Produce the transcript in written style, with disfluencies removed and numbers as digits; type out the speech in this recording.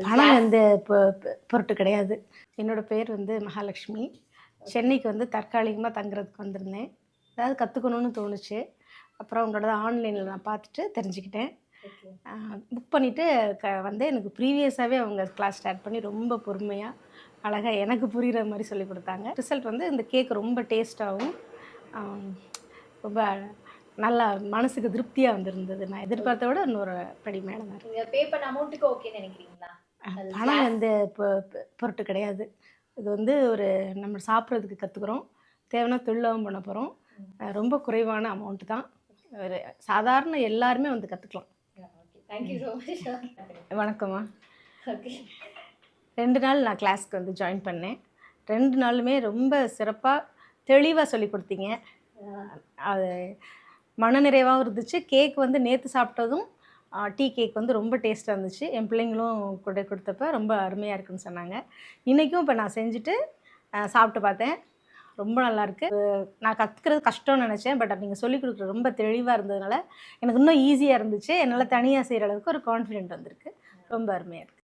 பணம் வந்து பொருட்டு கிடையாது. என்னோட பேர் வந்து மகாலட்சுமி. சென்னைக்கு வந்து தற்காலிகமாக தங்குறதுக்கு வந்திருந்தேன். ஏதாவது கற்றுக்கணும்னு தோணுச்சு. அப்புறம் உங்களோடது ஆன்லைனில் நான் பார்த்துட்டு தெரிஞ்சுக்கிட்டேன். புக் பண்ணிவிட்டு வந்து எனக்கு ப்ரீவியஸாகவே அவங்க கிளாஸ் ஸ்டார்ட் பண்ணி ரொம்ப பொறுமையாக, அழகா எனக்கு புரிகிற மாதிரி சொல்லிக் கொடுத்தாங்க. ரிசல்ட் வந்து இந்த கேக் ரொம்ப டேஸ்ட்டாகவும், ரொம்ப நல்லா மனசுக்கு திருப்தியாக வந்திருந்தது. நான் எதிர்பார்த்த விட இன்னொரு படி மேலே தான் இருக்கு. நீங்க பே பண்ண அமௌண்ட்டுக்கு ஓகேன்னு நினைக்கிறீங்களா? பணம் வந்து பொருட்டு கிடையாது. இது வந்து நம்ம சாப்பிட்றதுக்கு கற்றுக்குறோம். தேவைன்னா தொழிலாகவும் பண்ண போகிறோம். ரொம்ப குறைவான அமௌண்ட் தான். ஒரு சாதாரண எல்லாருமே வந்து கற்றுக்கலாம். Thank you so much. வணக்கம்மா. ஓகே. 2 நாள் நான் கிளாஸ்க்கு வந்து ஜாயின் பண்ணேன். 2 நாளுமே ரொம்ப சிறப்பாக, தெளிவாக சொல்லிக் கொடுத்தீங்க. அது மனநிறைவாகவும் இருந்துச்சு. கேக் வந்து நேற்று சாப்பிட்டதும் டீ கேக் வந்து ரொம்ப டேஸ்ட்டாக இருந்துச்சு. என் பிள்ளைங்களும் கொடுத்தப்ப ரொம்ப அருமையாக இருக்குன்னு சொன்னாங்க. இன்றைக்கும் இப்போ நான் செஞ்சுட்டு சாப்பிட்டு பார்த்தேன். ரொம்ப நல்லாயிருக்கு. நான் கற்றுக்கிறது கஷ்டம்னு நினச்சேன். பட் நீங்கள் சொல்லிக் கொடுக்குறது ரொம்ப தெளிவாக இருந்ததுனால எனக்கு இன்னும் ஈஸியாக இருந்துச்சு. என்னால் தனியாக செய்கிற அளவுக்கு ஒரு கான்ஃபிடென்ட் வந்திருக்கு. ரொம்ப அருமையாக இருக்குது.